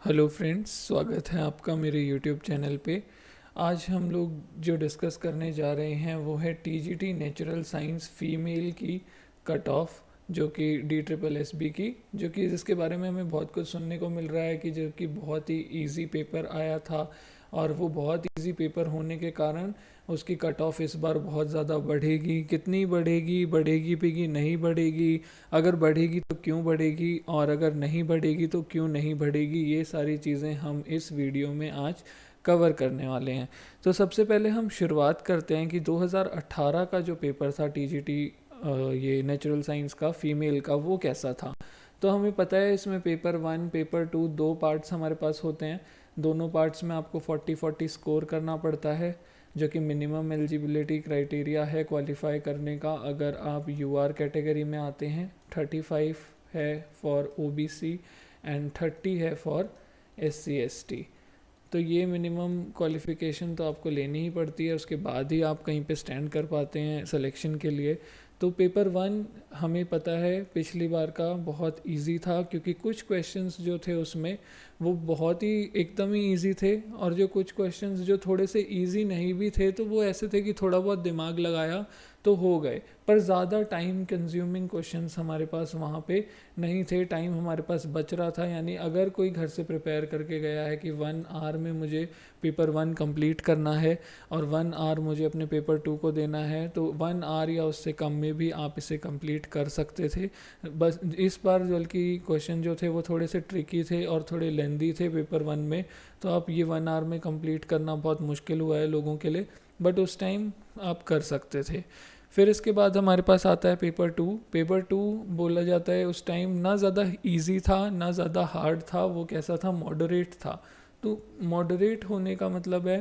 Hello friends, स्वागत है आपका मेरे यूट्यूब चैनल पे। आज हम लोग जो डिस्कस करने जा रहे हैं वो है टीजीटी नेचुरल साइंस फीमेल की कट ऑफ, जो कि DSSB की, जो कि जिसके बारे में हमें बहुत कुछ सुनने को मिल रहा है कि जो कि बहुत ही इजी पेपर आया था। और वो बहुत इजी पेपर होने के कारण उसकी कट ऑफ इस बार बहुत ज़्यादा बढ़ेगी। कितनी बढ़ेगी, बढ़ेगी भी नहीं बढ़ेगी, अगर बढ़ेगी तो क्यों बढ़ेगी, और अगर नहीं बढ़ेगी तो क्यों नहीं बढ़ेगी, ये सारी चीज़ें हम इस वीडियो में आज कवर करने वाले हैं। तो सबसे पहले हम शुरुआत करते हैं कि 2018 का जो पेपर था टीजीटी, ये नेचुरल साइंस का फीमेल का, वो कैसा था। तो हमें पता है इसमें पेपर 1 पेपर 2 दो पार्ट्स हमारे पास होते हैं। दोनों पार्ट्स में आपको 40-40 स्कोर करना पड़ता है, जो कि मिनिमम एलिजिबिलिटी क्राइटेरिया है क्वालिफाई करने का। अगर आप यूआर कैटेगरी में आते हैं, 35 है फॉर ओबीसी एंड 30 है फॉर SC ST। तो ये मिनिमम क्वालिफ़िकेशन तो आपको लेनी ही पड़ती है, उसके बाद ही आप कहीं पे स्टैंड कर पाते हैं सिलेक्शन के लिए। तो पेपर 1 हमें पता है पिछली बार का बहुत इजी था, क्योंकि कुछ क्वेश्चंस जो थे उसमें वो बहुत ही एकदम ही इजी थे, और जो कुछ क्वेश्चंस जो थोड़े से इजी नहीं भी थे तो वो ऐसे थे कि थोड़ा बहुत दिमाग लगाया तो हो गए। पर ज़्यादा टाइम कंज्यूमिंग क्वेश्चंस हमारे पास वहाँ पे नहीं थे, टाइम हमारे पास बच रहा था। यानी अगर कोई घर से प्रिपेयर करके गया है कि 1 आवर में मुझे पेपर 1 कंप्लीट करना है और 1 आवर मुझे अपने पेपर 2 को देना है, तो 1 आवर या उससे कम में भी आप इसे कंप्लीट कर सकते थे। बस इस बार बल्कि क्वेश्चन जो थे वो थोड़े से ट्रिकी थे और थोड़े लेंदी थे पेपर 1 में, तो आप ये 1 आवर में कंप्लीट करना बहुत मुश्किल हुआ है लोगों के लिए, बट उस टाइम आप कर सकते थे। फिर इसके बाद हमारे पास आता है पेपर 2। पेपर 2 बोला जाता है उस टाइम ना ज़्यादा इजी था ना ज़्यादा हार्ड था, वो कैसा था, मॉडरेट था। तो मॉडरेट होने का मतलब है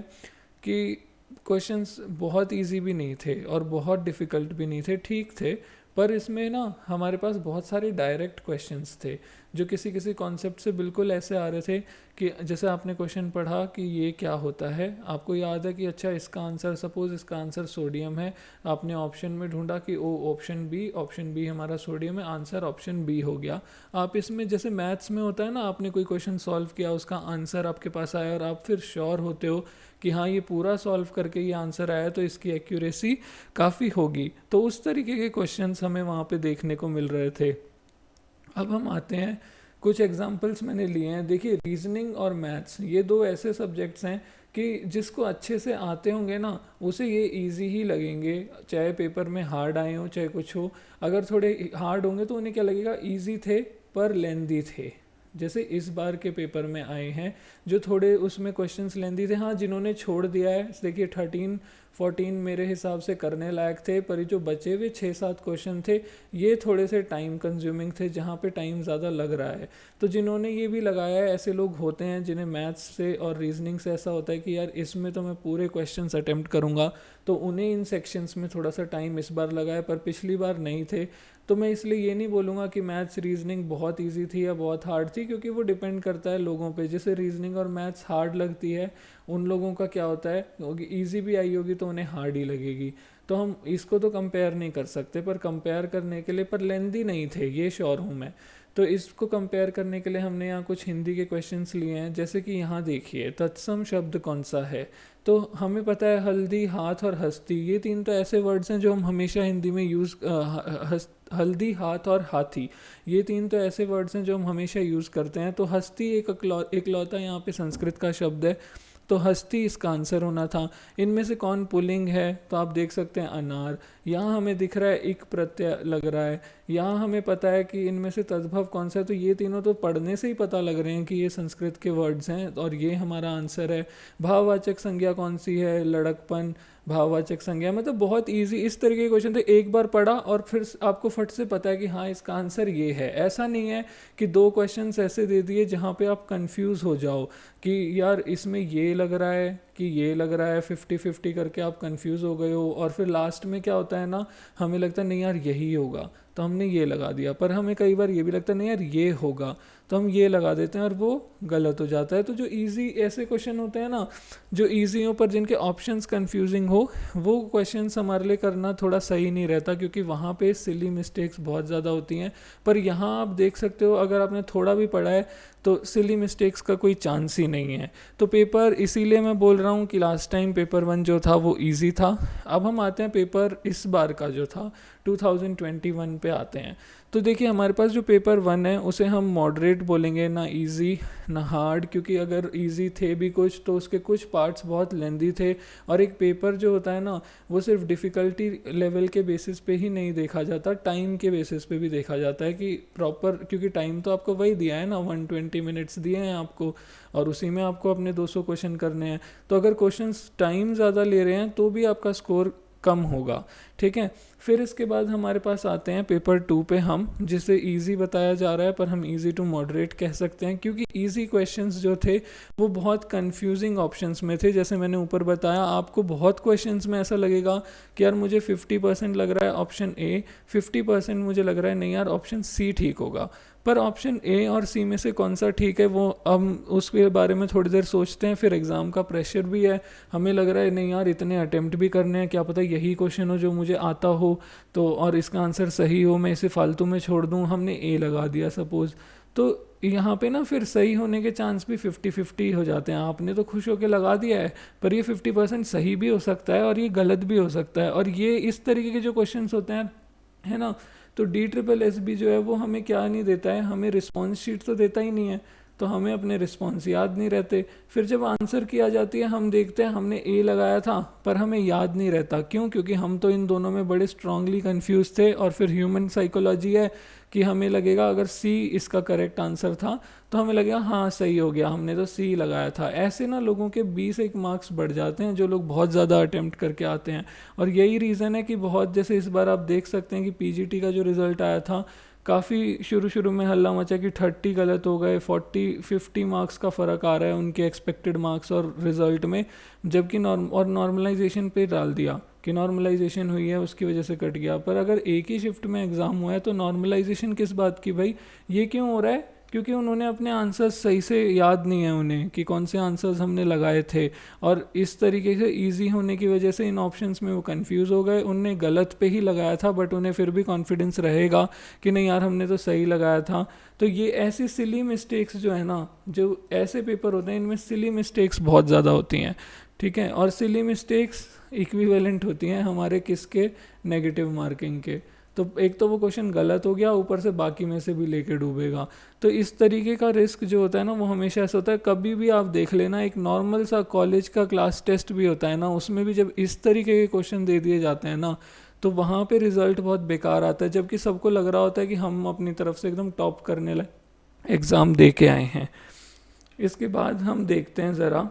कि क्वेश्चंस बहुत इजी भी नहीं थे और बहुत डिफ़िकल्ट भी नहीं थे, ठीक थे। पर इसमें ना हमारे पास बहुत सारे डायरेक्ट क्वेश्चंस थे जो किसी किसी कॉन्सेप्ट से बिल्कुल ऐसे आ रहे थे कि जैसे आपने क्वेश्चन पढ़ा कि ये क्या होता है, आपको याद है कि अच्छा इसका आंसर, सपोज इसका आंसर सोडियम है, आपने ऑप्शन में ढूंढा कि ओ ऑप्शन बी हमारा सोडियम है, आंसर ऑप्शन बी हो गया। आप इसमें जैसे मैथ्स में होता है ना, आपने कोई क्वेश्चन सॉल्व किया, उसका आंसर आपके पास आया और आप फिर श्योर होते हो कि हाँ ये पूरा सॉल्व करके ये आंसर आया तो इसकी एक्यूरेसी काफ़ी होगी। तो उस तरीके के क्वेश्चंस हमें वहाँ पे देखने को मिल रहे थे। अब हम आते हैं, कुछ एग्जांपल्स मैंने लिए हैं। देखिए, रीजनिंग और मैथ्स ये दो ऐसे सब्जेक्ट्स हैं कि जिसको अच्छे से आते होंगे ना उसे ये इजी ही लगेंगे, चाहे पेपर में हार्ड आए हो चाहे कुछ हो। अगर थोड़े हार्ड होंगे तो उन्हें क्या लगेगा, इजी थे पर लेंदी थे। जैसे इस बार के पेपर में आए हैं जो थोड़े उसमें क्वेश्चंस लेंदी थे। हाँ, जिन्होंने छोड़ दिया है, देखिए 13-14 मेरे हिसाब से करने लायक थे, पर ये जो बचे हुए 6-7 क्वेश्चन थे ये थोड़े से टाइम कंज्यूमिंग थे, जहाँ पे टाइम ज़्यादा लग रहा है। तो जिन्होंने ये भी लगाया है, ऐसे लोग होते हैं जिन्हें मैथ्स से और रीजनिंग से ऐसा होता है कि यार इसमें तो मैं पूरे क्वेश्चन अटेम्प्ट करूँगा, तो उन्हें इन सेक्शंस में थोड़ा सा टाइम इस बार लगा है पर पिछली बार नहीं थे। तो मैं इसलिए ये नहीं बोलूँगा कि मैथ्स रीजनिंग बहुत इजी थी या बहुत हार्ड थी, क्योंकि वो डिपेंड करता है लोगों पे। जैसे रीजनिंग और मैथ्स हार्ड लगती है, उन लोगों का क्या होता है, क्योंकि ईजी भी आई होगी तो उन्हें हार्ड ही लगेगी। तो हम इसको तो कंपेयर नहीं कर सकते, पर कंपेयर करने के लिए, पर लेंदी नहीं थे ये श्योर हूँ मैं। तो इसको कंपेयर करने के लिए हमने यहाँ कुछ हिंदी के क्वेश्चंस लिए हैं। जैसे कि यहाँ देखिए, तत्सम शब्द कौन सा है। तो हमें पता है हल्दी, हाथ और हस्ती, ये तीन तो ऐसे वर्ड्स हैं जो हम हमेशा हिंदी में यूज़, हल्दी, हाथ और हाथी, ये तीन तो ऐसे वर्ड्स हैं जो हम हमेशा यूज़ करते हैं। तो हस्ती एक इकलौता यहाँ पे संस्कृत का शब्द है, तो हस्ती इसका आंसर होना था। इनमें से कौन पुल्लिंग है, तो आप देख सकते हैं अनार। यहाँ हमें दिख रहा है इक प्रत्यय लग रहा है। यहाँ हमें पता है कि इनमें से तद्भव कौन सा है, तो ये तीनों तो पढ़ने से ही पता लग रहे हैं कि ये संस्कृत के वर्ड्स हैं और ये हमारा आंसर है। भाववाचक संज्ञा कौन सी है, लड़कपन भाववाचक संज्ञा। मतलब बहुत इजी इस तरीके के क्वेश्चन थे, एक बार पढ़ा और फिर आपको फट से पता है कि हाँ इसका आंसर ये है। ऐसा नहीं है कि दो क्वेश्चंस ऐसे दे दिए जहाँ पे आप कंफ्यूज हो जाओ कि यार इसमें ये लग रहा है कि ये लग रहा है, 50-50 करके आप कंफ्यूज हो गए हो। और फिर लास्ट में क्या होता है ना, हमें लगता है नहीं यार यही होगा तो हमने ये लगा दिया, पर हमें कई बार ये भी लगता है नहीं यार ये होगा, तो तो हम ये लगा देते हैं और वो गलत हो जाता है। तो जो इजी ऐसे क्वेश्चन होते हैं ना, जो इजी हो पर जिनके ऑप्शंस कंफ्यूजिंग हो, वो क्वेश्चंस हमारे लिए करना थोड़ा सही नहीं रहता, क्योंकि वहाँ पे सिली मिस्टेक्स बहुत ज़्यादा होती हैं। पर यहाँ आप देख सकते हो, अगर आपने थोड़ा भी पढ़ा है तो सिली मिस्टेक्स का कोई चांस ही नहीं है। तो पेपर, इसीलिए मैं बोल रहा हूँ कि लास्ट टाइम पेपर 1 जो था वो इजी था। अब हम आते हैं पेपर इस बार का जो था 2021 पे आते हैं। तो देखिए हमारे पास जो पेपर 1 है उसे हम मॉडरेट बोलेंगे, ना इजी ना हार्ड, क्योंकि अगर इजी थे भी कुछ तो उसके कुछ पार्ट्स बहुत लेंदी थे। और एक पेपर जो होता है ना, वो सिर्फ डिफ़िकल्टी लेवल के बेसिस पे ही नहीं देखा जाता, टाइम के बेसिस पे भी देखा जाता है कि प्रॉपर, क्योंकि टाइम तो आपको वही दिया है ना, 120 मिनट्स दिए हैं आपको, और उसी में आपको अपने 200 क्वेश्चन करने हैं। तो अगर क्वेश्चंस टाइम ज़्यादा ले रहे हैं तो भी आपका स्कोर कम होगा, ठीक है। फिर इसके बाद हमारे पास आते हैं पेपर 2 पे हम, जिसे इजी बताया जा रहा है पर हम इजी टू मॉडरेट कह सकते हैं, क्योंकि इजी क्वेश्चंस जो थे वो बहुत कंफ्यूजिंग ऑप्शंस में थे। जैसे मैंने ऊपर बताया, आपको बहुत क्वेश्चंस में ऐसा लगेगा कि यार मुझे 50% लग रहा है ऑप्शन ए, 50% मुझे लग रहा है नहीं यार ऑप्शन सी ठीक होगा। पर ऑप्शन ए और सी में से कौन सा ठीक है वो हम उसके बारे में थोड़ी देर सोचते हैं। फिर एग्ज़ाम का प्रेशर भी है, हमें लग रहा है नहीं यार इतने अटेम्प्ट भी करने हैं, क्या पता यही क्वेश्चन हो जो मुझे आता हो, तो और इसका आंसर सही हो, मैं इसे फालतू में छोड़ दूं। हमने ए लगा दिया सपोज़, तो यहाँ पे ना फिर सही होने के चांस भी 50-50 हो जाते हैं। आपने तो खुश होकर लगा दिया है, पर ये 50% सही भी हो सकता है और ये गलत भी हो सकता है। और ये इस तरीके के जो क्वेश्चंस होते हैं, है ना, तो DSSB जो है वो हमें क्या नहीं देता है, हमें रिस्पॉन्स शीट तो देता ही नहीं है, तो हमें अपने रिस्पॉन्स याद नहीं रहते। फिर जब आंसर किया जाती है हम देखते हैं हमने ए लगाया था पर हमें याद नहीं रहता। क्यों? क्योंकि हम तो इन दोनों में बड़े स्ट्रांगली कंफ्यूज थे। और फिर ह्यूमन साइकोलॉजी है कि हमें लगेगा अगर सी इसका करेक्ट आंसर था तो हमें लगेगा हाँ सही हो गया, हमने तो सी लगाया था। ऐसे ना लोगों के 20 मार्क्स बढ़ जाते हैं जो लोग बहुत ज़्यादा अटेम्प्ट करके आते हैं। और यही रीज़न है कि बहुत, जैसे इस बार आप देख सकते हैं कि पीजीटी का जो रिज़ल्ट आया था, काफ़ी शुरू में हल्ला मचा कि 30 गलत हो गए, 40-50 मार्क्स का फ़र्क आ रहा है उनके एक्सपेक्टेड मार्क्स और रिज़ल्ट में। जबकि नॉर्मलाइजेशन पे डाल दिया कि नॉर्मलाइजेशन हुई है उसकी वजह से कट गया। पर अगर एक ही शिफ्ट में एग्ज़ाम हुआ है तो नॉर्मलाइजेशन किस बात की भाई? ये क्यों हो रहा है? क्योंकि उन्होंने अपने आंसर्स सही से याद नहीं है उन्हें कि कौन से आंसर्स हमने लगाए थे। और इस तरीके से इजी होने की वजह से इन ऑप्शंस में वो कंफ्यूज हो गए, उनने गलत पे ही लगाया था बट उन्हें फिर भी कॉन्फिडेंस रहेगा कि नहीं यार हमने तो सही लगाया था। तो ये ऐसी सिली मिस्टेक्स जो है ना, जो ऐसे पेपर होते हैं इनमें सिली मिस्टेक्स बहुत ज़्यादा होती हैं, ठीक है। और सिली मिस्टेक्स इक्विवेलेंट होती हैं हमारे किसके? नेगेटिव मार्किंग के। तो एक तो वो क्वेश्चन गलत हो गया, ऊपर से बाकी में से भी लेके डूबेगा। तो इस तरीके का रिस्क जो होता है ना वो हमेशा ऐसा होता है। कभी भी आप देख लेना, एक नॉर्मल सा कॉलेज का क्लास टेस्ट भी होता है ना, उसमें भी जब इस तरीके के क्वेश्चन दे दिए जाते हैं ना तो वहाँ पे रिजल्ट बहुत बेकार आता है, जबकि सबको लग रहा होता है कि हम अपनी तरफ से एकदम टॉप करने लगे एग्ज़ाम दे के आए हैं। इसके बाद हम देखते हैं ज़रा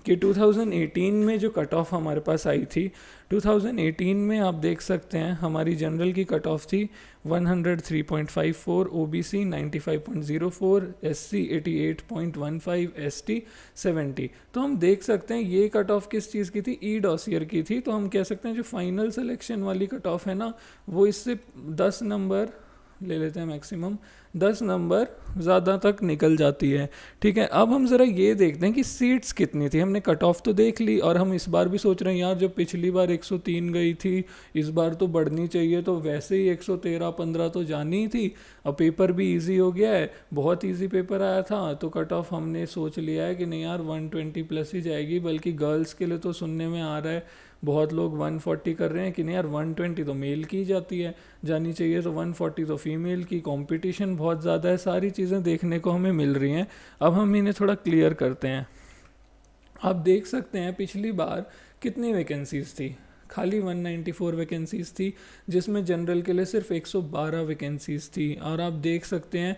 कि 2018 में जो कट ऑफ हमारे पास आई थी, 2018 में आप देख सकते हैं हमारी जनरल की कट ऑफ थी 103.54, ओबीसी 95.04, एससी 88.15, एसटी 70। तो हम देख सकते हैं ये कट ऑफ किस चीज़ की थी? ई डॉसियर की थी। तो हम कह सकते हैं जो फाइनल सिलेक्शन वाली कट ऑफ है ना, वो इससे 10 नंबर ले लेते हैं, मैक्सिमम 10 नंबर ज़्यादा तक निकल जाती है, ठीक है। अब हम ज़रा ये देखते हैं कि सीट्स कितनी थी। हमने कट ऑफ तो देख ली और हम इस बार भी सोच रहे हैं यार जब पिछली बार 103 गई थी, इस बार तो बढ़नी चाहिए, तो वैसे ही 113-15 तो जानी ही थी। अब पेपर भी इजी हो गया है, बहुत इजी पेपर आया था, तो कट ऑफ हमने सोच लिया है कि नहीं यार 120 प्लस ही जाएगी। बल्कि गर्ल्स के लिए तो सुनने में आ रहा है बहुत लोग 140 कर रहे हैं कि नहीं यार 120 तो मेल की जाती है, जानी चाहिए, तो 140 तो फीमेल की। कंपटीशन बहुत ज़्यादा है, सारी चीज़ें देखने को हमें मिल रही हैं। अब हम इन्हें थोड़ा क्लियर करते हैं। आप देख सकते हैं पिछली बार कितनी वैकेंसीज़ थी? खाली 194 वैकेंसीज़ थी, जिसमें जनरल के लिए सिर्फ 112 वैकेंसीज़ थी। और आप देख सकते हैं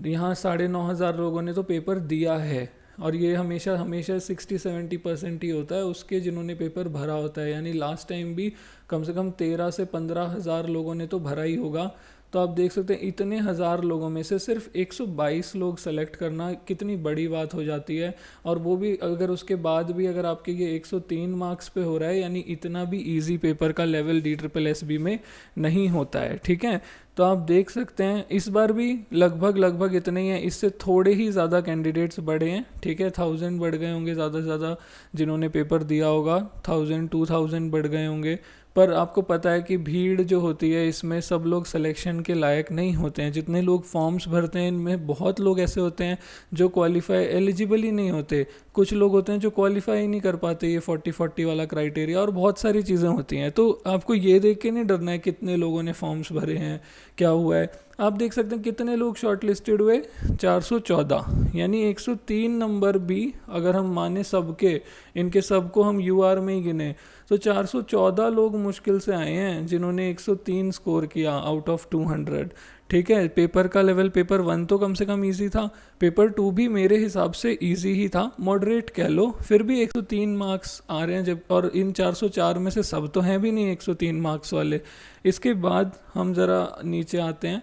यहाँ 9,500 लोगों ने तो पेपर दिया है, और ये हमेशा 60-70% ही होता है उसके जिन्होंने पेपर भरा होता है। यानी लास्ट टाइम भी कम से कम 13 से 15 हज़ार लोगों ने तो भरा ही होगा। तो आप देख सकते हैं इतने हज़ार लोगों में से सिर्फ 122 लोग सेलेक्ट करना कितनी बड़ी बात हो जाती है। और वो भी अगर उसके बाद भी अगर आपके ये 103 मार्क्स पे हो रहा है, यानी इतना भी इजी पेपर का लेवल DSSB में नहीं होता है। ठीक है, तो आप देख सकते हैं इस बार भी लगभग इतने ही हैं, इससे थोड़े ही ज़्यादा कैंडिडेट्स बढ़े हैं। ठीक है, 1000 बढ़ गए होंगे ज़्यादा से ज़्यादा जिन्होंने पेपर दिया होगा, 1000-2000 बढ़ गए होंगे। पर आपको पता है कि भीड़ जो होती है इसमें सब लोग सिलेक्शन के लायक नहीं होते हैं। जितने लोग फॉर्म्स भरते हैं इनमें बहुत लोग ऐसे होते हैं जो क्वालिफाई एलिजिबल ही नहीं होते, कुछ लोग होते हैं जो क्वालिफाई ही नहीं कर पाते ये 40-40 वाला क्राइटेरिया, और बहुत सारी चीज़ें होती हैं। तो आपको ये देख के नहीं डरना है कितने लोगों ने फॉर्म्स भरे हैं, क्या हुआ है। आप देख सकते हैं कितने लोग शॉर्ट लिस्टेड हुए, 414, यानी 103 नंबर भी अगर हम माने सबके, इनके सबको हम UR में ही गिने तो 414 लोग मुश्किल से आए हैं जिन्होंने 103 स्कोर किया आउट ऑफ 200। ठीक है, पेपर का लेवल पेपर 1 तो कम से कम इजी था, पेपर 2 भी मेरे हिसाब से इजी ही था, मॉडरेट कह लो, फिर भी 103 मार्क्स आ रहे हैं जब, और इन 404 में से सब तो हैं भी नहीं 103 मार्क्स वाले। इसके बाद हम ज़रा नीचे आते हैं।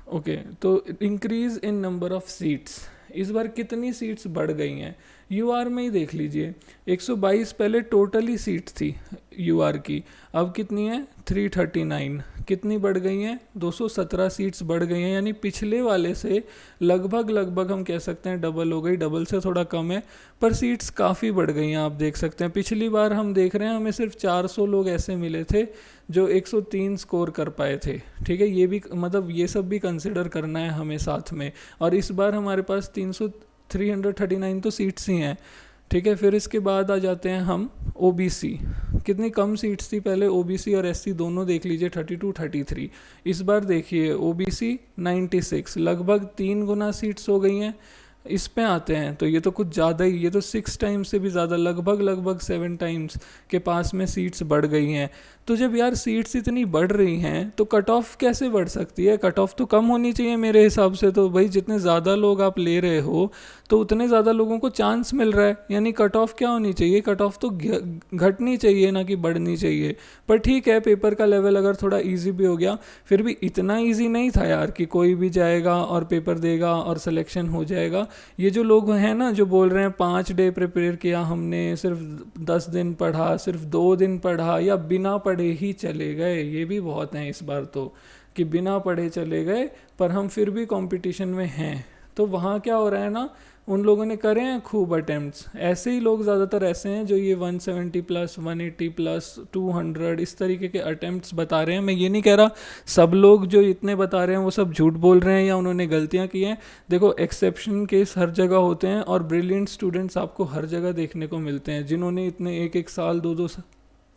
ओके, तो increase in number of seats, इस बार कितनी सीट्स बढ़ गई हैं UR में ही देख लीजिए। 122 पहले टोटली सीट्स थी UR की, अब कितनी है 339, कितनी बढ़ गई हैं 217 सीट्स बढ़ गई हैं, यानी पिछले वाले से लगभग हम कह सकते हैं डबल हो गई, डबल से थोड़ा कम है पर सीट्स काफ़ी बढ़ गई हैं। आप देख सकते हैं पिछली बार हम देख रहे हैं हमें सिर्फ 400 लोग ऐसे मिले थे जो 103 स्कोर कर पाए थे। ठीक है, ये भी मतलब ये सब भी कंसिडर करना है हमें साथ में, और इस बार हमारे पास 339 तो सीट्स ही हैं। ठीक है, फिर इसके बाद आ जाते हैं हम OBC, कितनी कम सीट्स थी पहले, OBC और SC दोनों देख लीजिए 32-33, इस बार देखिए OBC 96, लगभग 3 गुना सीट्स हो गई हैं। इस पे आते हैं तो ये तो कुछ ज़्यादा ही, ये तो 6 टाइम्स से भी ज़्यादा, लगभग 7 टाइम्स के पास में सीट्स बढ़ गई हैं। तो जब यार सीट्स इतनी बढ़ रही हैं तो कट ऑफ कैसे बढ़ सकती है, कट ऑफ तो कम होनी चाहिए मेरे हिसाब से। तो भाई जितने ज़्यादा लोग आप ले रहे हो तो उतने ज़्यादा लोगों को चांस मिल रहा है, यानी कट ऑफ क्या होनी चाहिए, कट ऑफ तो घटनी चाहिए ना कि बढ़नी चाहिए। पर ठीक है, पेपर का लेवल अगर थोड़ा ईजी भी हो गया, फिर भी इतना ईजी नहीं था यार कि कोई भी जाएगा और पेपर देगा और सिलेक्शन हो जाएगा। ये जो लोग हैं ना जो बोल रहे हैं 5 डे प्रिपेयर किया हमने, सिर्फ 10 दिन पढ़ा, सिर्फ 2 दिन पढ़ा, या बिना पढ़े ही चले गए, ये भी बहुत हैं इस बार तो, कि बिना पढ़े चले गए पर हम फिर भी कंपटीशन में हैं। तो वहाँ क्या हो रहा है ना, उन लोगों ने करे हैं खूब अटेम्प्ट्स, ऐसे ही लोग ज़्यादातर ऐसे हैं जो ये 170 प्लस 180 प्लस 200 इस तरीके के अटेम्प्ट्स बता रहे हैं। मैं ये नहीं कह रहा सब लोग जो इतने बता रहे हैं वो सब झूठ बोल रहे हैं या उन्होंने गलतियां की हैं। देखो एक्सेप्शन केस हर जगह होते हैं और ब्रिलियंट स्टूडेंट्स आपको हर जगह देखने को मिलते हैं, जिन्होंने इतने 1-1 साल 2-2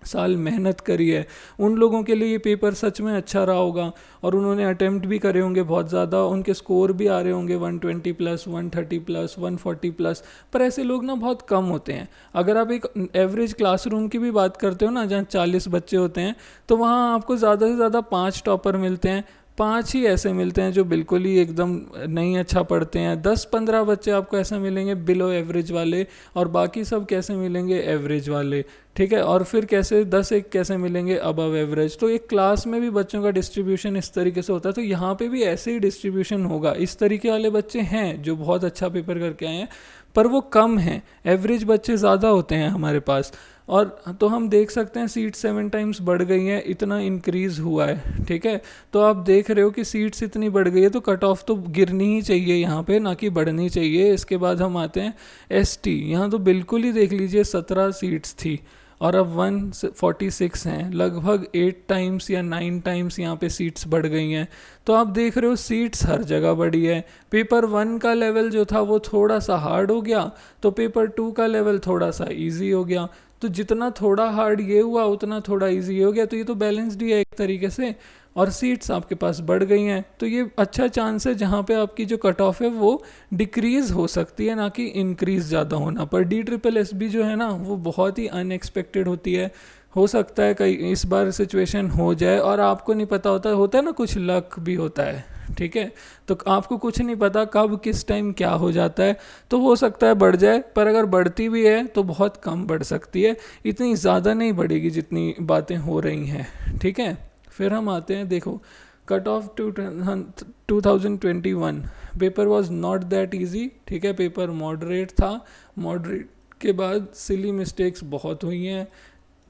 साल मेहनत करी है, उन लोगों के लिए ये पेपर सच में अच्छा रहा होगा और उन्होंने अटेम्प्ट भी करे होंगे बहुत ज़्यादा, उनके स्कोर भी आ रहे होंगे 120 प्लस 130 प्लस 140 प्लस। पर ऐसे लोग ना बहुत कम होते हैं। अगर आप एक एवरेज क्लासरूम की भी बात करते हो ना जहाँ 40 बच्चे होते हैं, तो वहाँ आपको ज़्यादा से ज़्यादा 5 टॉपर मिलते हैं, 5 ही ऐसे मिलते हैं जो बिल्कुल ही एकदम नहीं अच्छा पढ़ते हैं। 10-15 बच्चे आपको ऐसे मिलेंगे बिलो एवरेज वाले, और बाकी सब कैसे मिलेंगे एवरेज वाले। ठीक है, और फिर कैसे 10-1 कैसे मिलेंगे अबव एवरेज। तो एक क्लास में भी बच्चों का डिस्ट्रीब्यूशन इस तरीके से होता है, तो यहाँ पे भी ऐसे ही डिस्ट्रीब्यूशन होगा। इस तरीके वाले बच्चे हैं जो बहुत अच्छा पेपर करके आए हैं, पर वो कम हैं, एवरेज बच्चे ज़्यादा होते हैं हमारे पास। और तो हम देख सकते हैं सीट 7 टाइम्स बढ़ गई हैं, इतना इंक्रीज़ हुआ है। ठीक है, तो आप देख रहे हो कि सीट्स इतनी बढ़ गई है तो कट ऑफ तो गिरनी ही चाहिए यहाँ पे, ना कि बढ़नी चाहिए। इसके बाद हम आते हैं ST, यहाँ तो बिल्कुल ही देख लीजिए 17 सीट्स थी और अब 146 हैं, लगभग 8 टाइम्स या 9 टाइम्स यहाँ पे सीट्स बढ़ गई हैं। तो आप देख रहे हो सीट्स हर जगह बढ़ी है। पेपर 1 का लेवल जो था वो थोड़ा सा हार्ड हो गया, तो पेपर 2 का लेवल थोड़ा सा इजी हो गया। तो जितना थोड़ा हार्ड ये हुआ उतना थोड़ा इजी हो गया, तो ये तो बैलेंस्ड ही है एक तरीके से, और सीट्स आपके पास बढ़ गई हैं। तो ये अच्छा चांस है जहाँ पे आपकी जो कट ऑफ है वो डिक्रीज़ हो सकती है, ना कि इंक्रीज़ ज़्यादा होना। पर DSSB जो है ना वो बहुत ही अनएक्सपेक्टेड होती है। हो सकता है कई इस बार सिचुएशन हो जाए और आपको नहीं पता होता है ना, कुछ लक भी होता है। ठीक है, तो आपको कुछ नहीं पता कब किस टाइम क्या हो जाता है, तो हो सकता है बढ़ जाए, पर अगर बढ़ती भी है तो बहुत कम बढ़ सकती है, इतनी ज़्यादा नहीं बढ़ेगी जितनी बातें हो रही हैं। ठीक है, फिर हम आते हैं, देखो cut off 2021 paper was not that easy, ठीक है, पेपर मॉडरेट था, मॉडरेट के बाद सिली मिस्टेक्स बहुत हुई हैं,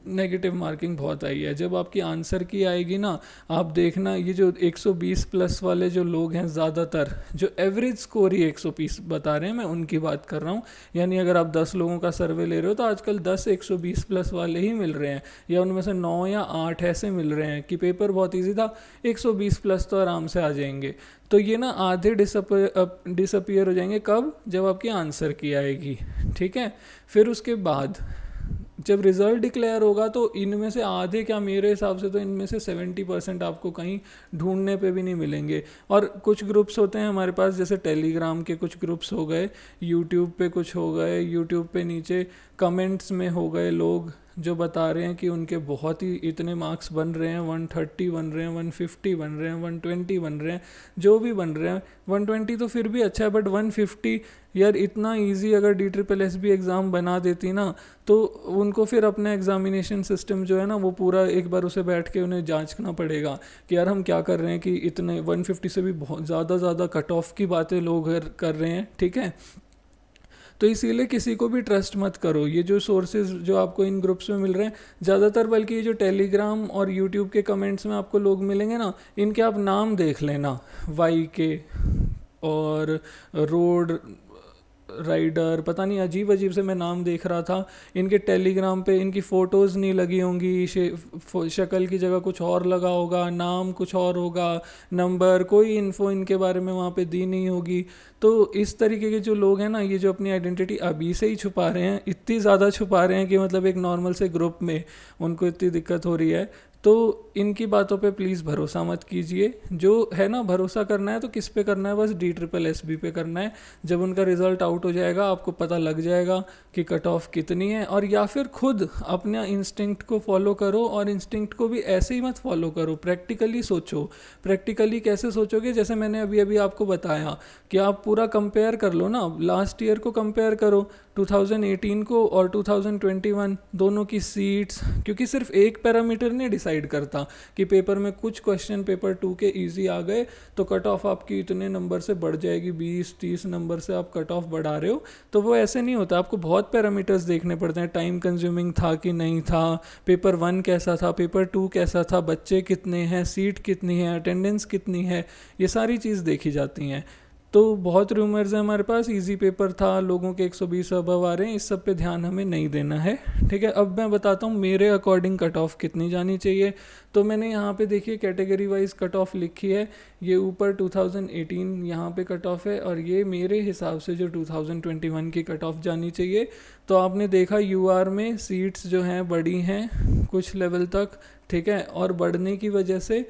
नेगेटिव मार्किंग बहुत आई है। जब आपकी आंसर की आएगी ना, आप देखना ये जो 120 प्लस वाले जो लोग हैं, ज़्यादातर जो एवरेज स्कोर ही 120 बता रहे हैं, मैं उनकी बात कर रहा हूँ। यानी अगर आप 10 लोगों का सर्वे ले रहे हो तो आजकल 10 120 प्लस वाले ही मिल रहे हैं, या उनमें से 9 या 8 ऐसे मिल रहे हैं कि पेपर बहुत ईजी था, 120 प्लस तो आराम से आ जाएंगे। तो ये ना आधे डिसअपियर हो जाएंगे कब, जब आपकी आंसर की आएगी, ठीक है। फिर उसके बाद जब रिज़ल्ट डिक्लेयर होगा तो इनमें से आधे, क्या मेरे हिसाब से तो इनमें से 70% आपको कहीं ढूंढने पे भी नहीं मिलेंगे। और कुछ ग्रुप्स होते हैं हमारे पास, जैसे टेलीग्राम के कुछ ग्रुप्स हो गए, यूट्यूब पे कुछ हो गए, यूट्यूब पे नीचे कमेंट्स में हो गए लोग जो बता रहे हैं कि उनके बहुत ही इतने मार्क्स बन रहे हैं, 130 बन रहे हैं, 150 बन रहे हैं, 120 बन रहे हैं, जो भी बन रहे हैं। 120 तो फिर भी अच्छा है, बट 150 यार इतना इजी अगर DSSB एग्ज़ाम बना देती ना, तो उनको फिर अपना एग्जामिनेशन सिस्टम जो है ना, वो पूरा एक बार उसे बैठ के उन्हें जांचना पड़ेगा कि यार हम क्या कर रहे हैं कि इतने 150 से भी बहुत ज़्यादा कट ऑफ की बातें लोग कर रहे हैं, ठीक है। तो इसीलिए किसी को भी ट्रस्ट मत करो। ये जो सोर्सेज जो आपको इन ग्रुप्स में मिल रहे हैं ज़्यादातर, बल्कि ये जो टेलीग्राम और यूट्यूब के कमेंट्स में आपको लोग मिलेंगे ना, इनके आप नाम देख लेना, YK और रोड राइडर, पता नहीं अजीब अजीब से मैं नाम देख रहा था। इनके टेलीग्राम पे इनकी फ़ोटोज़ नहीं लगी होंगी, शक्ल की जगह कुछ और लगा होगा, नाम कुछ और होगा, नंबर, कोई इन्फो इनके बारे में वहाँ पे दी नहीं होगी। तो इस तरीके के जो लोग हैं ना, ये जो अपनी आइडेंटिटी अभी से ही छुपा रहे हैं, इतनी ज़्यादा छुपा रहे हैं कि मतलब एक नॉर्मल से ग्रुप में उनको इतनी दिक्कत हो रही है। तो इनकी बातों पे प्लीज़ भरोसा मत कीजिए। जो है ना, भरोसा करना है तो किस पे करना है, बस DSSB पे करना है। जब उनका रिज़ल्ट आउट हो जाएगा आपको पता लग जाएगा कि कट ऑफ कितनी है। और या फिर खुद अपना इंस्टिंक्ट को फॉलो करो, और इंस्टिंक्ट को भी ऐसे ही मत फॉलो करो, प्रैक्टिकली सोचो। प्रैक्टिकली कैसे सोचोगे, जैसे मैंने अभी अभी आपको बताया कि आप पूरा कंपेयर कर लो ना, लास्ट ईयर को कंपेयर करो, 2018 को और 2021 दोनों की सीट्स, क्योंकि सिर्फ एक पैरामीटर नहीं डिसाइड करता कि पेपर में कुछ क्वेश्चन पेपर 2 के इजी आ गए तो कट ऑफ आपकी इतने नंबर से बढ़ जाएगी, 20-30 नंबर से आप कट ऑफ बढ़ा रहे हो, तो वो ऐसे नहीं होता। आपको बहुत पैरामीटर्स देखने पड़ते हैं, टाइम कंज्यूमिंग था कि नहीं था, पेपर 1 कैसा था, पेपर 2 कैसा था, बच्चे कितने हैं, सीट कितनी है, अटेंडेंस कितनी है, ये सारी चीज़ देखी जाती हैं। तो बहुत रूमर्स हैं हमारे पास, इजी पेपर था, लोगों के 120 अबव आ रहे हैं, इस सब पे ध्यान हमें नहीं देना है, ठीक है। अब मैं बताता हूँ मेरे अकॉर्डिंग कट ऑफ कितनी जानी चाहिए। तो मैंने यहाँ पे देखिए कैटेगरी वाइज कट ऑफ लिखी है, ये ऊपर 2018 यहाँ पे कट ऑफ है, और ये मेरे हिसाब से जो 2021 की कट ऑफ जानी चाहिए। तो आपने देखा UR में सीट्स जो हैं बड़ी हैं कुछ लेवल तक, ठीक है, और बढ़ने की वजह से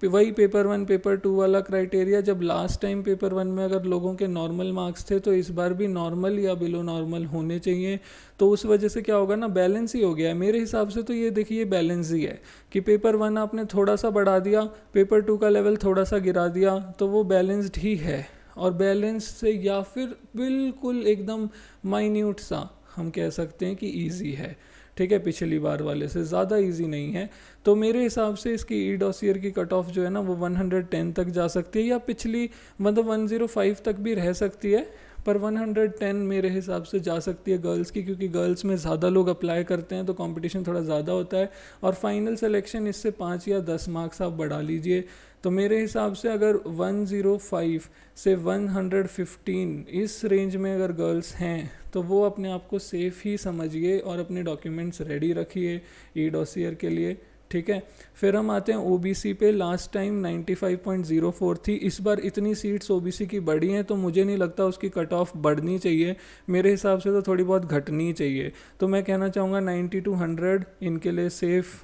वही पेपर 1 पेपर 2 वाला क्राइटेरिया, जब लास्ट टाइम पेपर 1 में अगर लोगों के नॉर्मल मार्क्स थे तो इस बार भी नॉर्मल या बिलो नॉर्मल होने चाहिए। तो उस वजह से क्या होगा ना, बैलेंस ही हो गया है मेरे हिसाब से। तो ये देखिए बैलेंस ही है कि पेपर 1 आपने थोड़ा सा बढ़ा दिया, पेपर 2 का लेवल थोड़ा सा गिरा दिया, तो वो बैलेंस्ड ही है। और बैलेंस से या फिर बिल्कुल एकदम माइन्यूट सा हम कह सकते हैं कि ईजी है, ठीक है, पिछली बार वाले से ज़्यादा इजी नहीं है। तो मेरे हिसाब से इसकी ई-डॉसियर की कट ऑफ जो है ना, वो 110 तक जा सकती है, या पिछली मतलब 105 तक भी रह सकती है, पर 110 मेरे हिसाब से जा सकती है गर्ल्स की, क्योंकि गर्ल्स में ज़्यादा लोग अप्लाई करते हैं तो कंपटीशन थोड़ा ज़्यादा होता है, और फाइनल सिलेक्शन इससे 5 या 10 मार्क्स आप बढ़ा लीजिए। तो मेरे हिसाब से अगर 105 से 115 इस रेंज में अगर गर्ल्स हैं तो वो अपने आप को सेफ़ ही समझिए और अपने डॉक्यूमेंट्स रेडी रखिए ई-डॉसियर के लिए, ठीक है। फिर हम आते हैं OBC पे। लास्ट टाइम 95.04 थी, इस बार इतनी सीट्स OBC की बढ़ी हैं तो मुझे नहीं लगता उसकी कट ऑफ बढ़नी चाहिए, मेरे हिसाब से तो थोड़ी बहुत घटनी चाहिए। तो मैं कहना चाहूँगा 90 to 100 इनके लिए सेफ़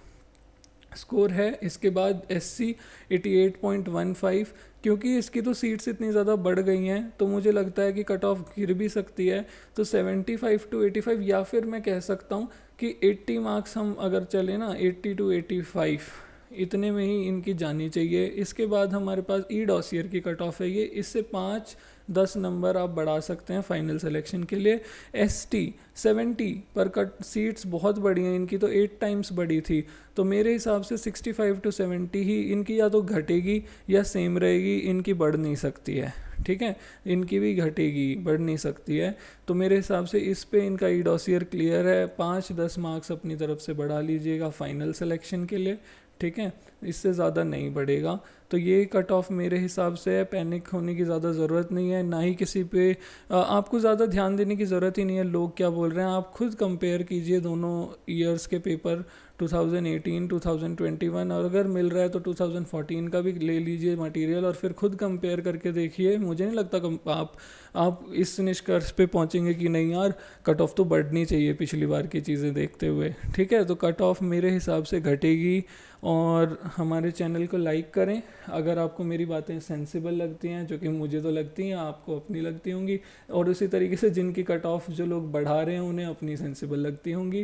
स्कोर है। इसके बाद SC 88.15, क्योंकि इसकी तो सीट्स इतनी ज़्यादा बढ़ गई हैं तो मुझे लगता है कि कट ऑफ गिर भी सकती है। तो 75 to 85, या फिर मैं कह सकता हूँ कि 80 मार्क्स हम अगर चले ना, 80 to 85 इतने में ही इनकी जानी चाहिए। इसके बाद हमारे पास ई-डॉसियर की कट ऑफ है, ये इससे 5 10 नंबर आप बढ़ा सकते हैं फाइनल सिलेक्शन के लिए। ST 70 पर कट सीट्स बहुत बड़ी हैं, इनकी तो 8 टाइम्स बड़ी थी, तो मेरे हिसाब से 65 to 70 ही इनकी या तो घटेगी या सेम रहेगी, इनकी बढ़ नहीं सकती है। ठीक है, इनकी भी घटेगी, बढ़ नहीं सकती है। तो मेरे हिसाब से इस पे इनका ई डॉसियर क्लियर है। 5-10 मार्क्स अपनी तरफ से बढ़ा लीजिएगा फाइनल सिलेक्शन के लिए, ठीक है, इससे ज़्यादा नहीं बढ़ेगा। तो ये कट ऑफ मेरे हिसाब से है, पैनिक होने की ज़्यादा ज़रूरत नहीं है, ना ही किसी पे आपको ज़्यादा ध्यान देने की ज़रूरत ही नहीं है लोग क्या बोल रहे हैं। आप खुद कंपेयर कीजिए दोनों ईयर्स के पेपर, 2018 2021, और अगर मिल रहा है तो 2014 का भी ले लीजिए मटेरियल और फिर खुद कंपेयर करके देखिए। मुझे नहीं लगता आप इस निष्कर्ष पे पहुंचेंगे कि नहीं यार कट ऑफ तो बढ़नी चाहिए पिछली बार की चीज़ें देखते हुए। ठीक है, तो कट ऑफ मेरे हिसाब से घटेगी। और हमारे चैनल को लाइक करें अगर आपको मेरी बातें सेंसिबल लगती हैं, जो कि मुझे तो लगती हैं, आपको अपनी लगती होंगी, और उसी तरीके से जिनकी कट ऑफ जो लोग बढ़ा रहे हैं उन्हें अपनी सेंसिबल लगती होंगी।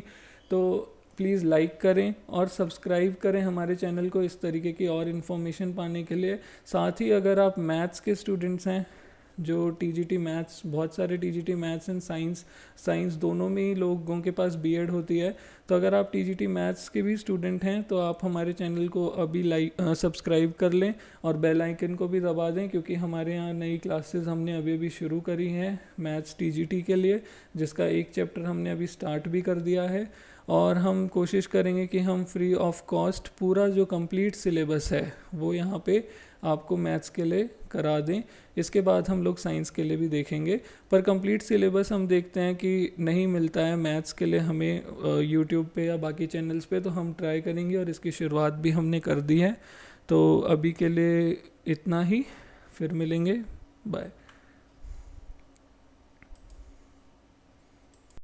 तो प्लीज़ लाइक करें और सब्सक्राइब करें हमारे चैनल को इस तरीके की और इन्फॉर्मेशन पाने के लिए। साथ ही अगर आप मैथ्स के स्टूडेंट्स हैं, जो TGT मैथ्स, बहुत सारे TGT मैथ्स एंड साइंस दोनों में ही लोगों के पास B.Ed होती है, तो अगर आप TGT मैथ्स के भी स्टूडेंट हैं तो आप हमारे चैनल को अभी सब्सक्राइब कर लें और बेल आइकन को भी दबा दें, क्योंकि हमारे यहाँ नई क्लासेस हमने अभी शुरू करी हैं मैथ्स TGT के लिए, जिसका एक चैप्टर हमने अभी स्टार्ट भी कर दिया है। और हम कोशिश करेंगे कि हम फ्री ऑफ कॉस्ट पूरा जो कंप्लीट सिलेबस है वो यहाँ पे आपको मैथ्स के लिए करा दें। इसके बाद हम लोग साइंस के लिए भी देखेंगे, पर कंप्लीट सिलेबस हम देखते हैं कि नहीं मिलता है मैथ्स के लिए हमें यूट्यूब पे या बाकी चैनल्स पे, तो हम ट्राई करेंगे और इसकी शुरुआत भी हमने कर दी है। तो अभी के लिए इतना ही, फिर मिलेंगे, बाय।